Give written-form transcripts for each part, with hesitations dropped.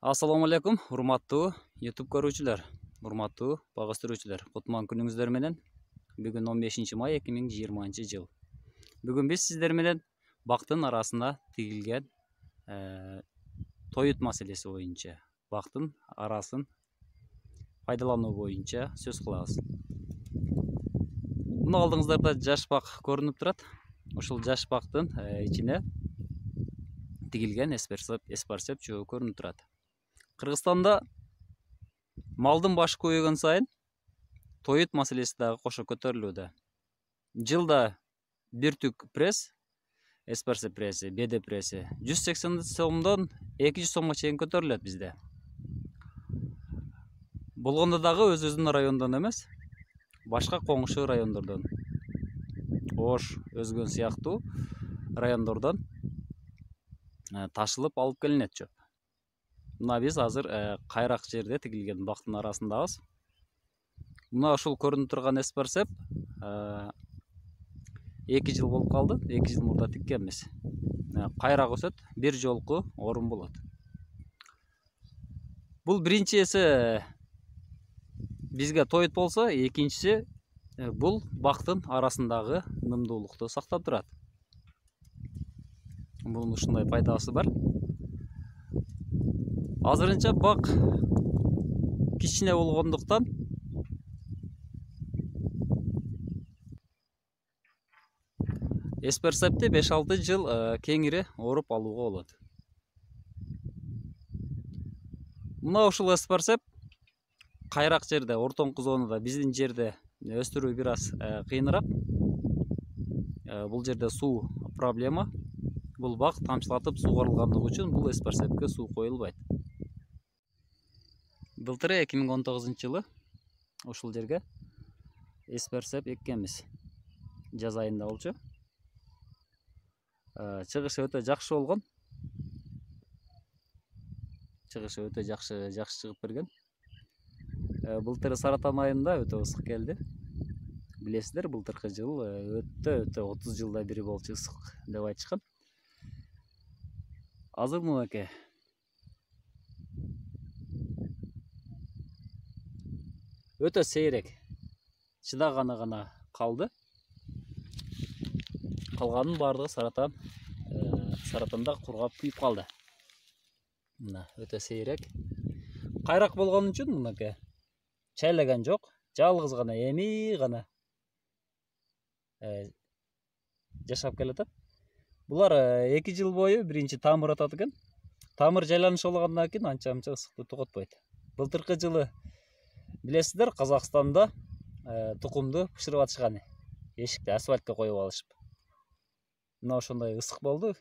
Assalamu алейкум, урматтуу YouTube көрүүчүлөр, урматтуу бага өстүрүүчүлөр. Кутман күнүңүздөр менен. Бүгүн 15 май 2020 жыл. Бүгүн биз сиздер менен бактын арасына тигилген тоют маселеси боюнча, бактын арасын пайдалануу боюнча сөз кылабыз. Муну алдыңыздарда жаш бак көрүнүп турат. Ошол жаш бактын ичине тигилген эспарсеп чөгү көрүнүп турат. Кыргызстанда малдын башы көбөйгөн сайын тоют маселеси дагы кошо көтөрүлүүдө. Жылда бир түк пресс, эспарсеп пресси, беде пресси 180 сомдон 200 сомго чейин көтөрүлөт бизде. Болгондо дагы өзүбүздүн райондон эмес, башка коңшу райондордон, Ош, Өзгөн сыяктуу райондордон ташылып алып келинет жөп. Мына биз азыр кайрак жерде тигилген бактын арасындабыз. Мына ушул көрүнүп турган эспарсеп 2 жыл болуп калды. 2 жыл мурда тиккенбиз. Кайрак өсөт, бир жолку орун болот. Бул биринчиси бизге тоют болсо, экинчиси бул бактын арасындагы нымдуулукту сактап турат. Бунун ушундай пайдасы бар. Азырынча бак кичине болгондуктан эспарсепти 5-6 жыл кеңири оруп алууга болот. Мына ушул эспарсеп кайрак жерде, ортоңку зонада, биздин жерде өстүрүү бир аз кыйыныраак. Бул жерде суу проблема. Бул бак тамчылатып сугарылгандыгы үчүн бул эспарсепке суу коюлбайт. Былтыры 2019 жылы ушул жерге эспарсеп эккенбиз. Жаз айында болчу. Чыгышы өтө жакшы болгон. Чыгышы өтө жакшы чыгып берген. Былтыры саратан айында өтө ысык келди. Билесиздер, былтыркы жыл өтө 30 жылда бири болчу ысык деп айтышкан. Азыр мынакей. Өтө сейрек. Чыдаганы гана калды. Калганын баардыгы саратанда кургап күйүп калды. Мына өтө сейрек. Кайрак болгон үчүн мынакей. Чайлаган жок, жалгыз гана эми гана жашап келатат. Булар 2 жыл бою биринчи тамыр атат экен. Тамыр жайланышы болгондон кийин анча-мынча ысыкты туготпойт. Былтыркы жылы билесиздер, Казакстанда тукумду бышырып атышкан. Эшикте асфальтка коюп алышып. Мына ошондой ысык болду.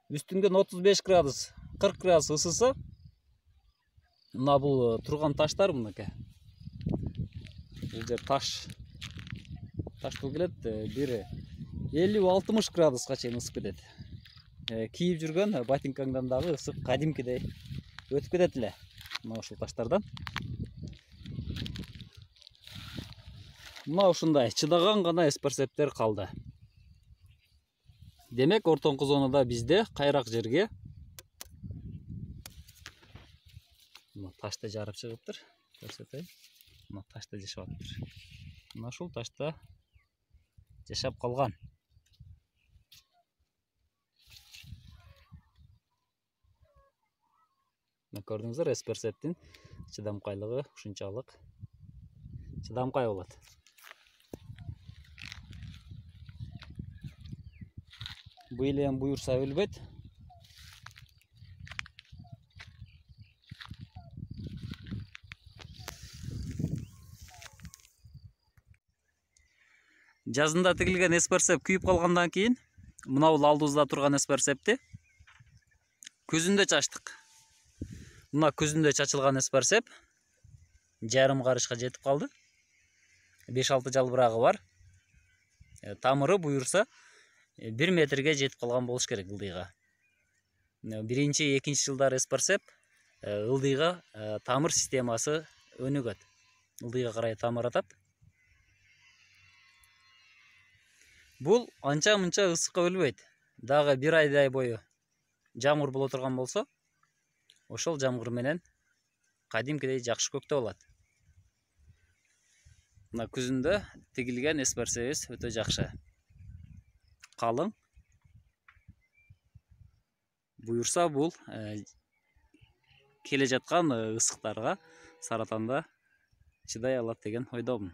Үстүнгөн 35 градус, 40 градус ысыса, мына бул турган таштар мынакей. Бул жер таш келет, бири 50-60 градуска чейин ысып кетет. Кийип жүргөн ботинкаңдан дагы ысык кадимкидей өтүп кетет эле. Мына ушул таштардан. Мына ушундай чыдаган гана эспарсептер калды. Демек, ортоңку зонада бизде кайрак жерге мына ташты жарып чыгыптыр. Көрсөтөйүн. Мына ташта жашап атыптыр. Мына ушул ташта жашап калган. Мына көрдүңүздөр, эспарсептин чыдамкайлыгы ушунчалык чыдамкай болот. Быйыл эми буюрса өлбөйт. Жазында тигилген эспарсеп күйүп калгандан кийин мына бул алдыбызда турган эспарсепти күзүндө чачтык. Мына күзүндө чачылган эспарсеп жарым карышка жетип калды. 5-6 жалбырагы бар. Тамыры буюрса 1 метрге жетип калган болуш керек ылдыйга. Биринчи, экинчи жылдары эспарсеп ылдыйга тамыр системасы өнүгөт. Ылдыйга карай тамыр атат. Бул анча-мынча ысыкка өлбөйт. Дагы 1 айдай бою жамгыр боло турган болсо, ошол жамгыр менен кадимкидей жакшы көктөп алат. Мына күзүндө тигилген эспарсебиз өтө жакшы. Калың. Буюрса бул келе жаткан ысыктарга Саратанда чыдай алат деген ойдомун.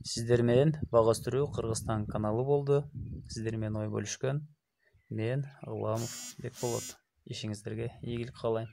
Сиздер менен Бага өстүрүү Кыргызстан каналы болду. Сиздер менен ой бөлүшкөн мен Ырламов Бекболот. Ишиңиздерге ийгилик каалайм.